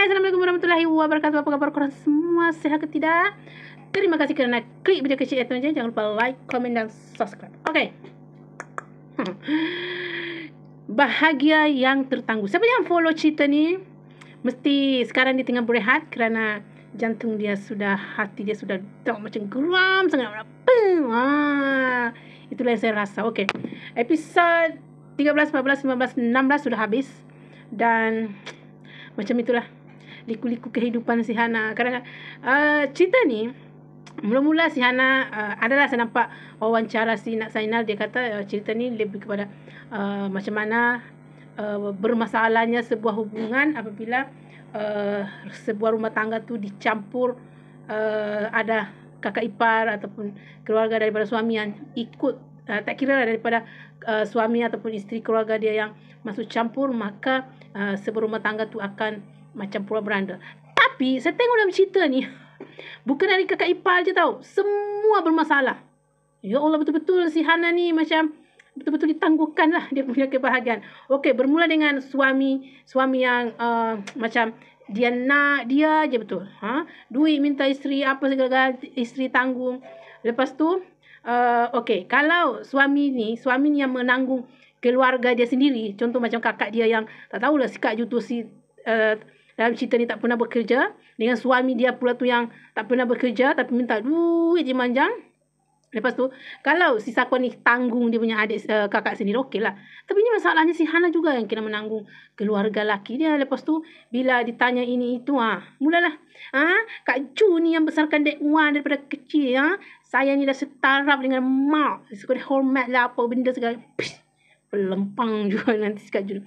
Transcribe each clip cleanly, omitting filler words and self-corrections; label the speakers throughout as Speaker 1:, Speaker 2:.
Speaker 1: Assalamualaikum warahmatullahi wabarakatuh. Apa khabar korang semua? Sihat ke tidak? Terima kasih kerana klik video kecil itu aja. Jangan lupa like, komen dan subscribe. Okay. Bahagia yang tertangguh. Siapa yang follow cerita ni mesti sekarang dia tengah berehat kerana jantung dia sudah, hati dia sudah macam geram sangat. Itulah yang saya rasa. Okay. Episod 13, 14, 15, 16 sudah habis. Dan macam itulah liku-liku kehidupan si Hana. Kadang cerita ni mula-mula si Hana adalah saya nampak wawancara si Nak Zainal. Dia kata cerita ni lebih kepada macam mana bermasalahnya sebuah hubungan apabila sebuah rumah tangga tu dicampur ada kakak ipar ataupun keluarga daripada suami yang ikut, tak kira lah daripada suami ataupun isteri keluarga dia yang masuk campur, maka sebuah rumah tangga tu akan macam pura beranda. Tapi saya tengok dalam cerita ni bukan dari kakak ipar je tau, semua bermasalah. Ya Allah, betul-betul si Hana ni macam betul-betul ditangguhkan lah dia punya kebahagiaan. Okey, bermula dengan suami yang macam dia nak dia je betul. Duit minta isteri apa segala, isteri tanggung. Lepas tu okey, kalau suami ni yang menanggung keluarga dia sendiri, contoh macam kakak dia yang tak tahulah sikap jutu si dalam cerita ni tak pernah bekerja, dengan suami dia pula tu yang tak pernah bekerja tapi minta duit je manjang. Lepas tu kalau si Sakwan ni tanggung dia punya adik kakak sendiri, okey lah. Tapi ni masalahnya si Hana juga yang kena menanggung keluarga laki dia. Lepas tu bila ditanya ini itu, mulalah Kak Ju ni yang besarkan Dek Wan daripada kecil, saya ni dah setaraf dengan mak, suka hormat lah apa benda segala. Pelempang juga nanti si Kak Ju.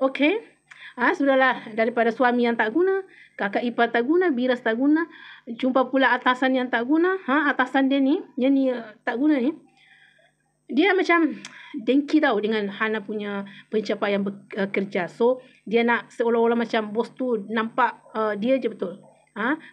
Speaker 1: Okey. Sudahlah, daripada suami yang tak guna, kakak ipar tak guna, biras tak guna, jumpa pula atasan yang tak guna. Atasan dia ni, yang ni tak guna ni, dia macam dengki tau dengan Hana punya pencapaian kerja. So dia nak seolah-olah macam bos tu nampak dia je betul.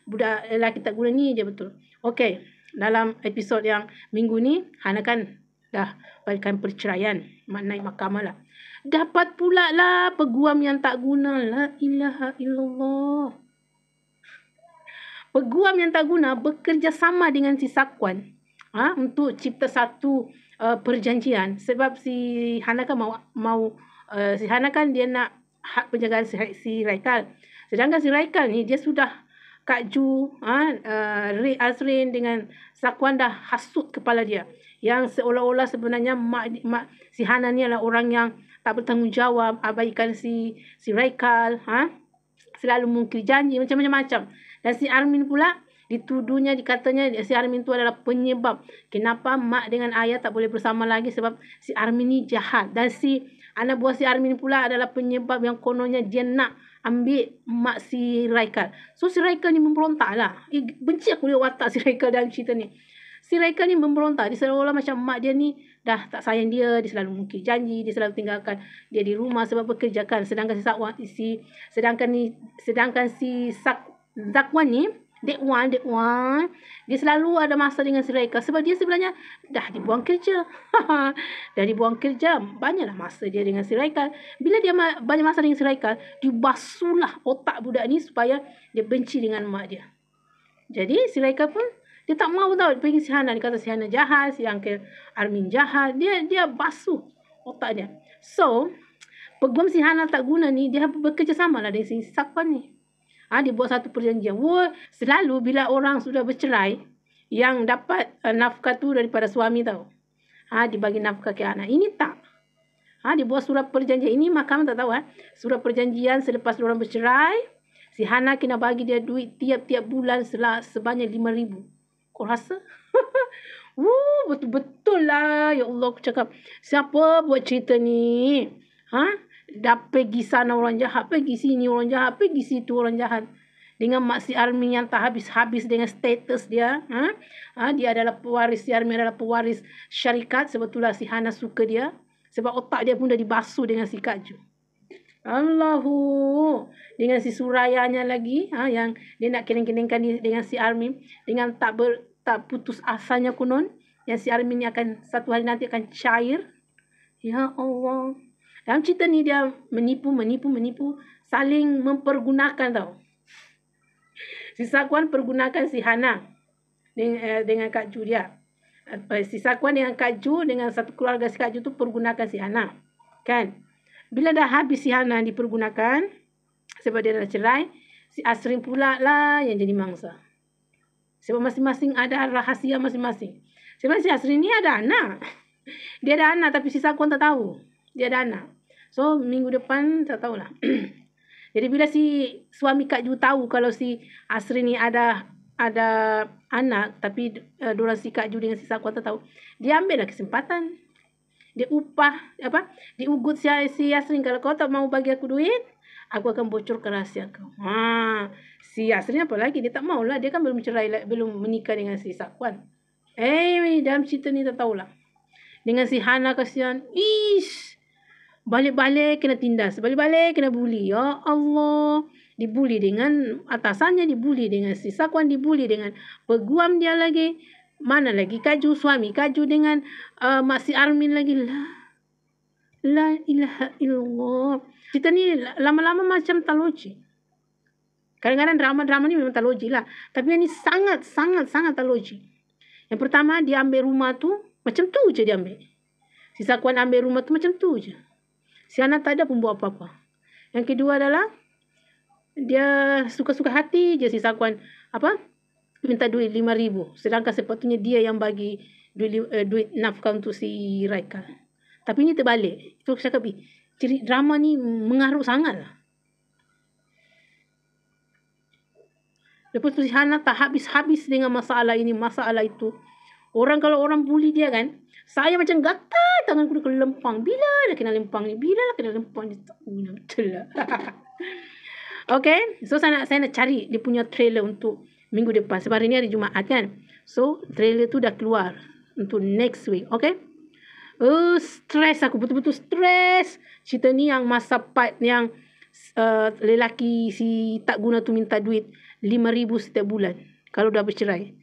Speaker 1: Budak lelaki tak guna ni je betul. Okey, dalam episod yang minggu ni, Hana kan dah balikan perceraian, naik mahkamah lah. Dapat pula lah peguam yang tak guna. La ilaha illallah. Peguam yang tak guna bekerjasama dengan si Sakwan untuk cipta satu perjanjian. Sebab si Hana kan si Hana kan dia nak hak penjagaan si Raikal. Sedangkan si Raikal ni dia sudah Kak Ju, Azrin dengan Sakwan dah hasut kepala dia. Yang seolah-olah sebenarnya mak si Hana ni adalah orang yang tak bertanggungjawab, abaikan si Raikal, selalu mungkir janji, macam-macam. Dan si Armin pula dituduhnya, dikatanya si Armin tu adalah penyebab kenapa mak dengan ayah tak boleh bersama lagi, sebab si Armin ni jahat. Dan si anak buah si Armin pula adalah penyebab yang kononnya dia nak ambil mak si Raikal. So si Raikal ni memberontak lah. Benci aku lihat watak si Raikal dalam cerita ni. Si Raikal ni memberontak. Dia seolah-olah macam mak dia ni dah tak sayang dia. Dia selalu mungkir janji. Dia selalu tinggalkan dia di rumah sebab bekerja kan. Sedangkan si Zakwan ni, Dek Wan, dia selalu ada masa dengan si Raikal. Sebab dia sebenarnya dah dibuang kerja. Dah dibuang kerja. Banyaklah masa dia dengan si Raikal. Bila dia banyak masa dengan si Raikal, dibasuhlah otak budak ni supaya dia benci dengan mak dia. Jadi si Raikal pun dia tak mau tahu pergi si Hana. Dia kata si Hana jahat, si Uncle Armin jahat. Dia basuh otak dia. So peguam si Hana tak guna ni, dia bekerjasama lah dengan si Sakwan ni. Dia buat satu perjanjian. Selalu bila orang sudah bercerai, yang dapat nafkah tu daripada suami tau. Dibagi nafkah ke anak. Ini tak. Dia buat surat perjanjian. Ini mahkamah tak tahu. Surat perjanjian selepas orang bercerai, si Hana kena bagi dia duit tiap-tiap bulan sebanyak 5,000. Kau rasa? Betul-betul lah. Ya Allah, aku cakap, siapa buat cerita ni? Dah pergi sana orang jahat, pergi sini orang jahat, pergi situ orang jahat. Dengan mak si Armin yang tak habis-habis dengan status dia. Dia adalah pewaris, si Armin adalah pewaris syarikat. Sebetulnya si Hana suka dia. Sebab otak dia pun dah dibasuh dengan si Kak Ju. Allahu. Dengan si Surayanya lagi, yang dia nak keneng-kenengkan dengan si Armin. Dengan tak putus asanya konon. Yang si Armin ni akan satu hari nanti akan cair. Ya Allah. Dalam cerita ni dia menipu, saling mempergunakan tau. Si Sakuan pergunakan si Hana dengan Kak Ju dia. Si Sakuan dengan Kak Ju, dengan satu keluarga si Kak Ju tu pergunakan si Hana. Kan? Bila dah habis si Hana dipergunakan, sebab dia dah cerai, si Asrin pula lah yang jadi mangsa. Sebab masing-masing ada rahasia masing-masing. Sebab si Asrin ni ada anak. Dia ada anak tapi si Sakuan tak tahu. Dia ada anak. So, minggu depan tak tahulah. Jadi bila si suami Kak Ju tahu kalau si Asrin ni ada anak, tapi diorang si Kak Ju dengan si Sakuan tak tahu, dia ambil lah kesempatan. Dia diugut si Asrin, kalau kau tak mau bagi aku duit, aku akan bocorkan rahsia kau. Si Asrin apa lagi, dia tak maulah, dia kan belum cerai, belum menikah dengan si Sakuan. Dalam cerita ni tak tahulah. Dengan si Hana kasihan, balik-balik kena tindas, balik-balik kena bully. Ya Allah, dibuli dengan atasannya, dibuli dengan si Sakuan, dibuli dengan peguam dia lagi. Mana lagi Kak Ju, suami Kak Ju dengan mak si Armin lagi. La ilaha illallah. Cerita ni lama-lama macam tak logik. Kadang-kadang drama-drama ni memang tak logik lah. Tapi yang ni sangat tak logik. Yang pertama, dia ambil rumah tu, macam tu je dia ambil. Si Sakuan ambil rumah tu macam tu je. Si Hana tak ada pun buat apa-apa. Yang kedua adalah, dia suka-suka hati je si Sakuan minta duit 5,000. Sedangkan sepatutnya dia yang bagi duit nafkah untuk si Raika. Tapi ni terbalik. Itu aku cakap, drama ni mengarut sangat lah. Lepas tu si Hana tak habis-habis dengan masalah ini, masalah itu. Kalau orang bully dia kan, saya macam gatal tangan aku kena lempang. Bila dah kena lempang ni? Bila dah kena lempang ni? Tak guna betul lah. Okay, so saya nak cari dia punya trailer untuk minggu depan. Sebab hari ni hari Jumaat kan. So, trailer tu dah keluar untuk next week. Okay. Stres aku. Betul-betul stres. Cerita ni yang masa part yang lelaki si tak guna tu minta duit 5,000 setiap bulan. Kalau dah bercerai.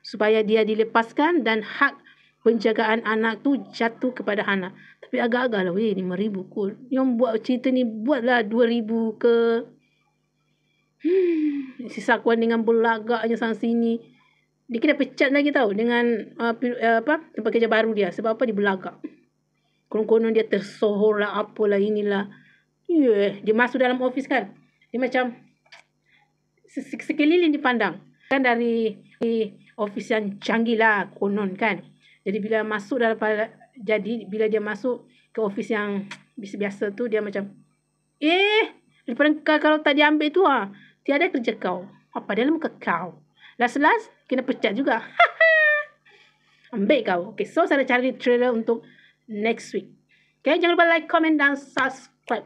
Speaker 1: Supaya dia dilepaskan dan hak penjagaan anak tu jatuh kepada Hana. Tapi agak-agak lah. 5,000 kot. Yang buat cerita ni buatlah 2,000 ke. Si Sakuan dengan belagaknya sana sini. Dia kena pecat lagi tau dengan tempat kerja baru dia. Sebab apa? Dia belagak. Konon-konon dia tersohor lah, apalah inilah. Dia masuk dalam office kan. Dia macam sekeliling dipandang. Kan dari office yang canggih lah konon kan. Jadi bila dia masuk ke office yang biasa-biasa tu, dia macam daripada kalau tak diambil tu tiada kerja kau. Apa dalam muka kau. Last kena pecat juga. Ambil kau. Okay, so saya cari trailer untuk next week. Okay, jangan lupa like, comment dan subscribe.